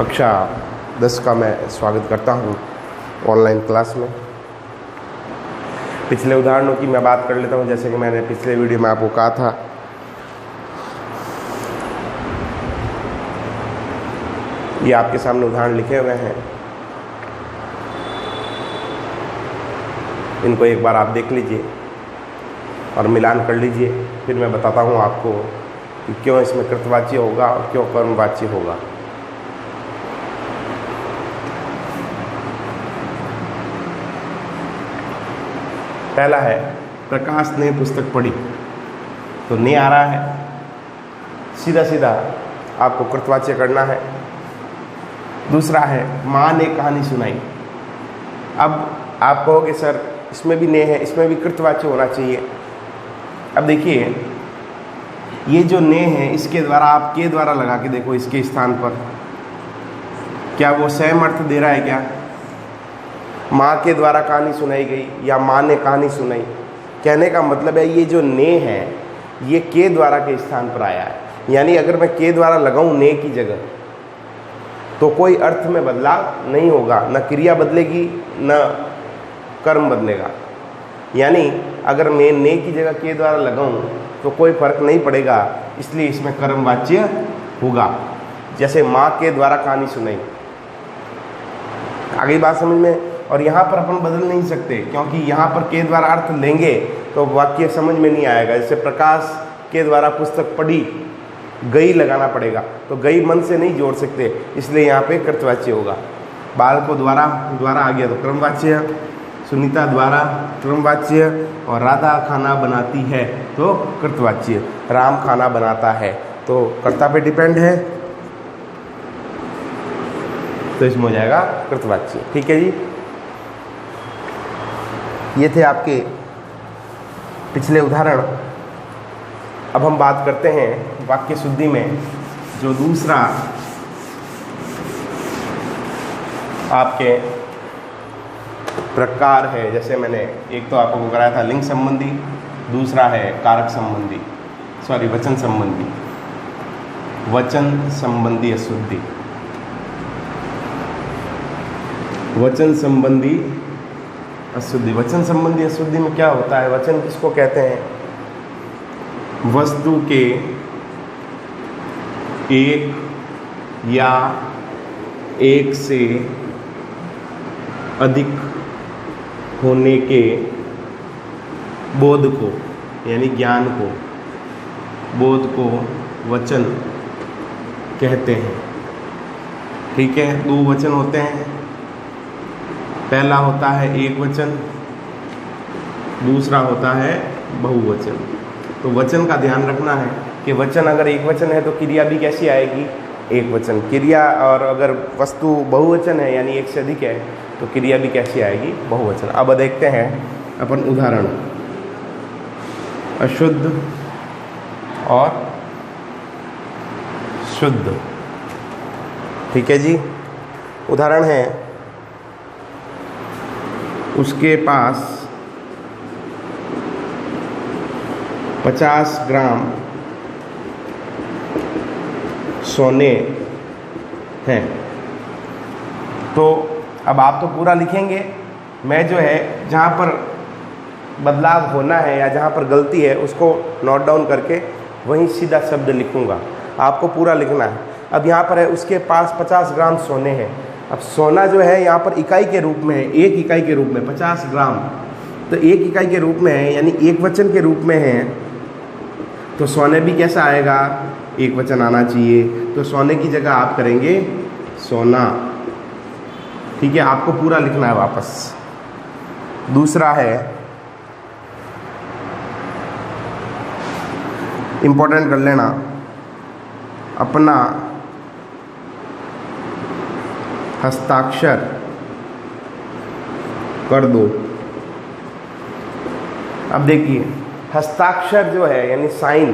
कक्षा 10 का मैं स्वागत करता हूँ ऑनलाइन क्लास में। पिछले उदाहरणों की मैं बात कर लेता हूँ। जैसे कि मैंने पिछले वीडियो में आपको कहा था, ये आपके सामने उदाहरण लिखे हुए हैं, इनको एक बार आप देख लीजिए और मिलान कर लीजिए। फिर मैं बताता हूँ आपको कि क्यों इसमें कृतवाच्य होगा और क्यों कर्मवाच्य होगा। पहला है, प्रकाश ने पुस्तक पढ़ी, तो ने आ रहा है, सीधा सीधा आपको कृतवाच्य करना है। दूसरा है, माँ ने कहानी सुनाई। अब आप कहोगे सर इसमें भी ने है, इसमें भी कृतवाच्य होना चाहिए। अब देखिए, ये जो ने है इसके द्वारा आप के द्वारा लगा के देखो, इसके स्थान पर क्या वो सेम अर्थ दे रहा है क्या? माँ के द्वारा कहानी सुनाई गई या माँ ने कहानी सुनाई, कहने का मतलब है ये जो ने है ये के द्वारा के स्थान पर आया है। यानी अगर मैं के द्वारा लगाऊं ने की जगह तो कोई अर्थ में बदलाव नहीं होगा, न क्रिया बदलेगी न कर्म बदलेगा। यानी अगर मैं ने की जगह के द्वारा लगाऊं तो कोई फर्क नहीं पड़ेगा, इसलिए इसमें कर्मवाच्य होगा। जैसे माँ के द्वारा कहानी सुनाई, आगे बात समझ में। और यहाँ पर अपन बदल नहीं सकते, क्योंकि यहाँ पर के द्वारा अर्थ लेंगे तो वाक्य समझ में नहीं आएगा। जैसे प्रकाश के द्वारा पुस्तक पढ़ी, गई लगाना पड़ेगा, तो गई मन से नहीं जोड़ सकते, इसलिए यहाँ पे कृतवाच्य होगा। बाल को द्वारा आ गया तो क्रमवाच्य, सुनीता द्वारा क्रमवाच्य, और राधा खाना बनाती है तो कृतवाच्य, राम खाना बनाता है तो कर्ता पे डिपेंड है, तो इसमें हो जाएगा कृतवाच्य। ठीक है जी, ये थे आपके पिछले उदाहरण। अब हम बात करते हैं वाक्य शुद्धि में जो दूसरा आपके प्रकार है। जैसे मैंने एक तो आपको कराया था लिंग संबंधी, दूसरा है कारक संबंधी, वचन संबंधी, वचन संबंधी अशुद्धि। वचन संबंधी अशुद्धि, वचन संबंधी अशुद्धि में क्या होता है? वचन किसको कहते हैं? वस्तु के एक या एक से अधिक होने के बोध को, यानी ज्ञान को, बोध को वचन कहते हैं। ठीक है, दो वचन होते हैं, पहला होता है एक वचन, दूसरा होता है बहुवचन। तो वचन का ध्यान रखना है कि वचन अगर एक वचन है तो क्रिया भी कैसी आएगी? एक वचन क्रिया, और अगर वस्तु बहुवचन है यानी एक से अधिक है तो क्रिया भी कैसी आएगी? बहुवचन। अब देखते हैं अपन उदाहरण, अशुद्ध और शुद्ध। ठीक है जी, उदाहरण है, उसके पास 50 ग्राम सोने हैं। तो अब आप तो पूरा लिखेंगे, मैं जो है जहाँ पर बदलाव होना है या जहाँ पर गलती है उसको नोट डाउन करके वहीं सीधा शब्द लिखूँगा, आपको पूरा लिखना है। अब यहाँ पर है उसके पास 50 ग्राम सोने हैं। अब सोना जो है यहाँ पर इकाई के रूप में है, एक इकाई के रूप में 50 ग्राम, तो एक इकाई के रूप में है यानी एक वचन के रूप में है, तो सोने भी कैसा आएगा? एक वचन आना चाहिए। तो सोने की जगह आप करेंगे सोना। ठीक है, आपको पूरा लिखना है वापस। दूसरा है, इंपॉर्टेंट कर लेना, अपना हस्ताक्षर कर दो। अब देखिए, हस्ताक्षर जो है यानी साइन,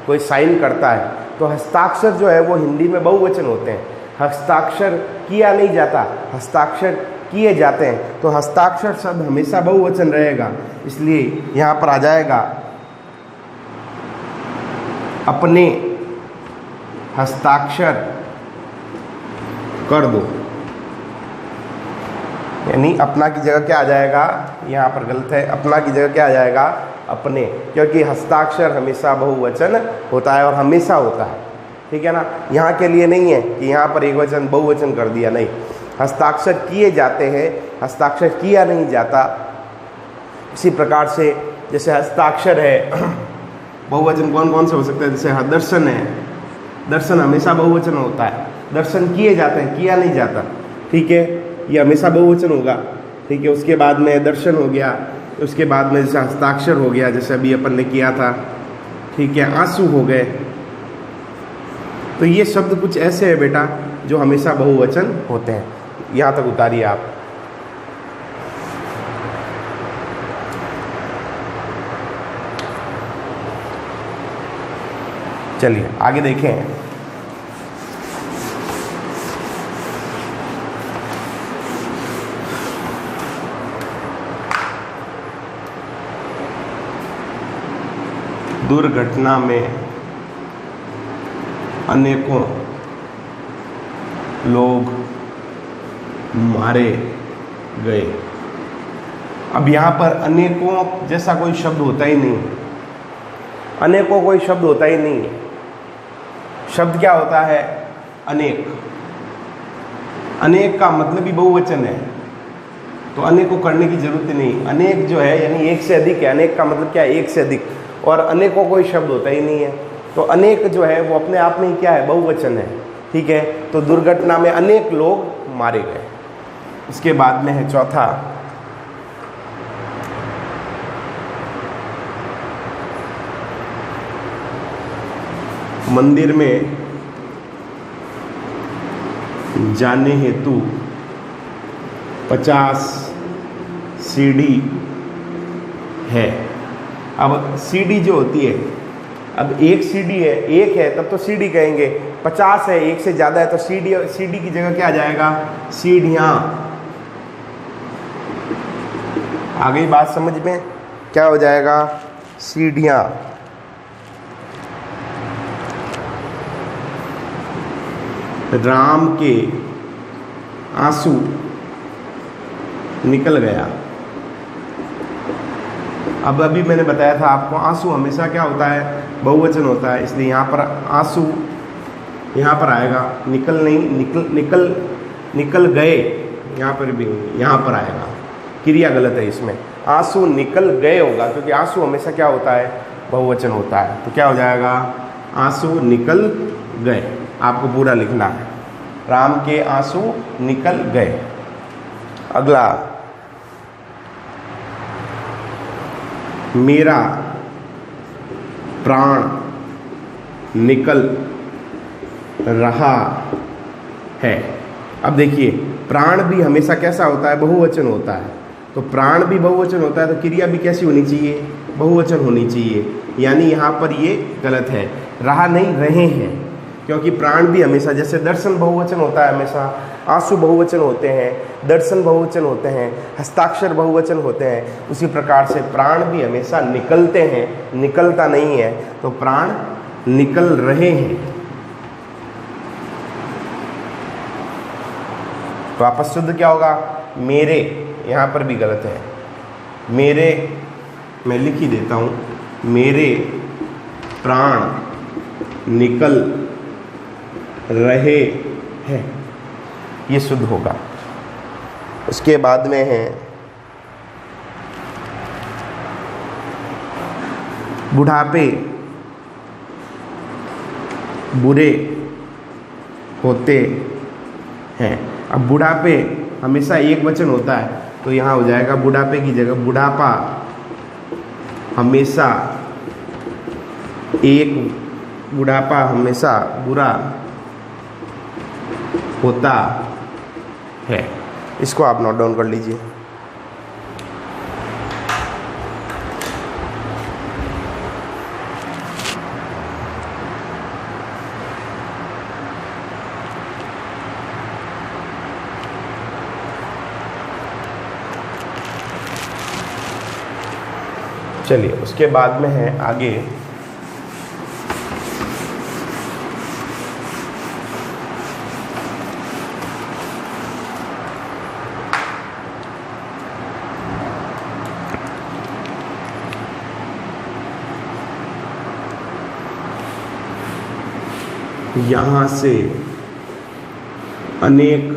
कोई साइन करता है तो हस्ताक्षर जो है वो हिंदी में बहुवचन होते हैं। हस्ताक्षर किया नहीं जाता, हस्ताक्षर किए जाते हैं, तो हस्ताक्षर शब्द हमेशा बहुवचन रहेगा, इसलिए यहाँ पर आ जाएगा अपने हस्ताक्षर कर दो, यानी अपना की जगह क्या आ जाएगा, यहाँ पर गलत है, अपना की जगह क्या आ जाएगा, अपने, क्योंकि हस्ताक्षर हमेशा बहुवचन होता है और हमेशा होता है, ठीक है ना। यहाँ के लिए नहीं है कि यहाँ पर एक वचन बहुवचन कर दिया, नहीं, हस्ताक्षर किए जाते हैं, हस्ताक्षर किया नहीं जाता। इसी प्रकार से जैसे हस्ताक्षर है, बहुवचन कौन कौन से हो सकते हैं, जैसे दर्शन है, दर्शन हमेशा बहुवचन होता है, दर्शन किए जाते हैं, किया नहीं जाता, ठीक है, ये हमेशा बहुवचन होगा, ठीक है। उसके बाद में दर्शन हो गया, उसके बाद में जैसे हस्ताक्षर हो गया, जैसे अभी अपन ने किया था, ठीक है, आंसू हो गए। तो ये शब्द कुछ ऐसे है बेटा जो हमेशा बहुवचन होते हैं। यहाँ तक उतारिए आप। चलिए आगे देखें। दुर्घटना में अनेकों लोग मारे गए। अब यहाँ पर अनेकों जैसा कोई शब्द होता ही नहीं, अनेकों कोई शब्द होता ही नहीं। शब्द क्या होता है, अनेक। अनेक का मतलब ही बहुवचन है, तो अनेक को करने की जरूरत ही नहीं। अनेक जो है यानी एक से अधिक है, अनेक का मतलब क्या है, एक से अधिक, और अनेकों कोई शब्द होता ही नहीं है। तो अनेक जो है वो अपने आप में ही क्या है, बहुवचन है, ठीक है। तो दुर्घटना में अनेक लोग मारे गए। इसके बाद में है चौथा, मंदिर में जाने हेतु 50 सीढ़ी है। अब सीढ़ी जो होती है, अब एक सीढ़ी है, एक है तब तो सीढ़ी कहेंगे, 50 है, एक से ज़्यादा है तो सीढ़ी की जगह क्या आ जाएगा, सीढ़ियाँ। आ गई बात समझ में, क्या हो जाएगा, सीढ़ियाँ। राम के आंसू निकल गया। अब अभी मैंने बताया था आपको, आंसू हमेशा क्या होता है, बहुवचन होता है, इसलिए यहाँ पर आंसू यहाँ पर आएगा, निकल नहीं, निकल गए, यहाँ पर भी यहाँ पर आएगा, क्रिया गलत है इसमें, आंसू निकल गए होगा, क्योंकि आंसू हमेशा क्या होता है, बहुवचन होता है। तो क्या हो जाएगा, आंसू निकल गए। आपको पूरा लिखना है, राम के आंसू निकल गए। अगला, मेरा प्राण निकल रहा है। अब देखिए, प्राण भी हमेशा कैसा होता है, बहुवचन होता है। तो प्राण भी बहुवचन होता है, तो क्रिया भी कैसी होनी चाहिए, बहुवचन होनी चाहिए। यानी यहाँ पर ये गलत है, रहा नहीं, रहे हैं, क्योंकि प्राण भी हमेशा, जैसे दर्शन बहुवचन होता है हमेशा, आंसू बहुवचन होते हैं, दर्शन बहुवचन होते हैं, हस्ताक्षर बहुवचन होते हैं, उसी प्रकार से प्राण भी हमेशा निकलते हैं, निकलता नहीं है। तो प्राण निकल रहे हैं। तो आपस शुद्ध क्या होगा, मेरे, यहाँ पर भी गलत है, मेरे, मैं लिख ही देता हूँ, मेरे प्राण निकल रहे हैं, ये शुद्ध होगा। उसके बाद में है बुढ़ापे बुरे होते हैं। अब बुढ़ापे हमेशा एक वचन होता है, तो यहाँ हो जाएगा बुढ़ापे की जगह बुढ़ापा। हमेशा एक, बुढ़ापा हमेशा बुरा होता है। इसको आप नोट डाउन कर लीजिए। चलिए उसके बाद में है आगे यहाँ से अनेक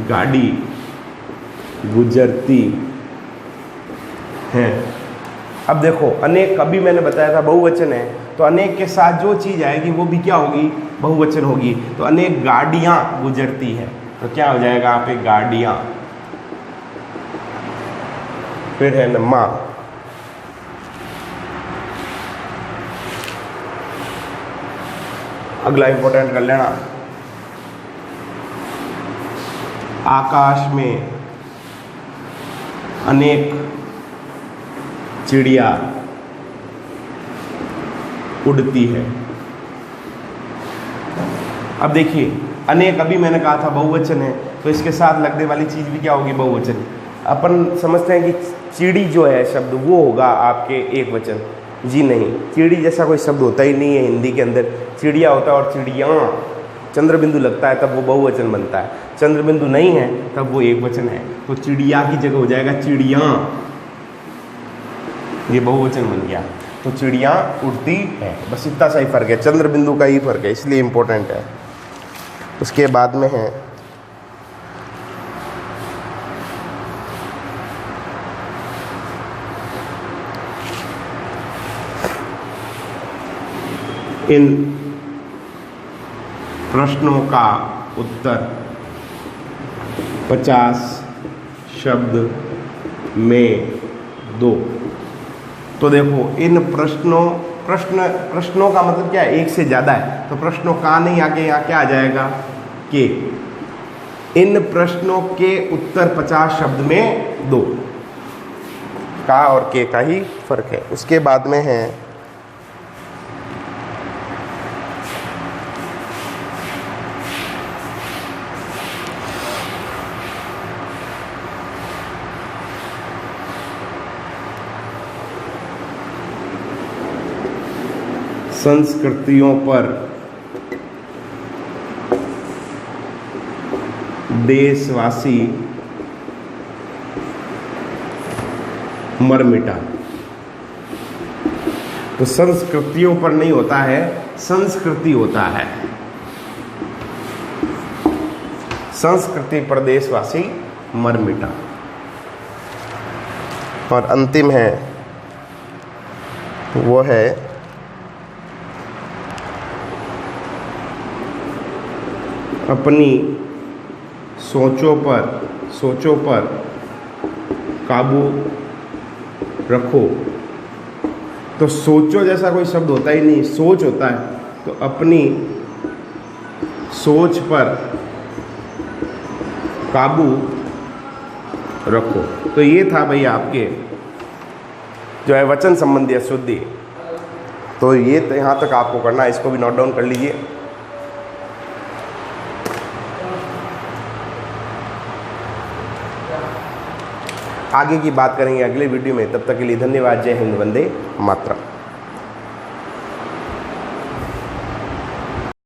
गाड़ी गुजरती हैं। अब देखो अनेक, अभी मैंने बताया था बहुवचन है, तो अनेक के साथ जो चीज़ आएगी वो भी क्या होगी, बहुवचन होगी। तो अनेक गाड़ियाँ गुजरती हैं, तो क्या हो जाएगा यहाँ पे, गाड़ियाँ। फिर है न माँ, अगला इंपॉर्टेंट कर लेना, आकाश में अनेक चिड़िया उड़ती है। अब देखिए अनेक, अभी मैंने कहा था बहुवचन है, तो इसके साथ लगने वाली चीज़ भी क्या होगी, बहुवचन। अपन समझते हैं कि चिड़ी जो है शब्द वो होगा आपके एक वचन, जी नहीं, चिड़ी जैसा कोई शब्द होता ही नहीं है हिंदी के अंदर। चिड़िया होता है और चिड़िया, चंद्र बिंदु लगता है तब वो बहुवचन बनता है, चंद्र बिंदु नहीं है तब वो एक वचन है। तो चिड़िया की जगह हो जाएगा चिड़िया, ये बहुवचन बन गया। तो चिड़िया उड़ती है, बस इतना सा ही फर्क है, चंद्र बिंदु का ही फर्क है, इसलिए इम्पोर्टेंट है। उसके बाद में है इन प्रश्नों का उत्तर 50 शब्द में दो। तो देखो इन प्रश्नों का मतलब क्या है, एक से ज़्यादा है, तो प्रश्नों का नहीं, आगे यहाँ क्या आ जाएगा, के। इन प्रश्नों के उत्तर 50 शब्द में दो, का और के का ही फर्क है। उसके बाद में है संस्कृतियों पर देशवासी मर मिटा। तो संस्कृतियों पर नहीं होता है, संस्कृति होता है, संस्कृति पर देशवासी मर मिटा। और अंतिम है वो है अपनी सोचों पर काबू रखो। तो सोचो जैसा कोई शब्द होता ही नहीं, सोच होता है, तो अपनी सोच पर काबू रखो। तो ये था भाई आपके जो है वचन संबंधी अशुद्धि। तो ये तो यहाँ तक आपको करना है, इसको भी नोट डाउन कर लीजिए। आगे की बात करेंगे अगले वीडियो में, तब तक के लिए धन्यवाद। जय हिंद, वंदे मातरम।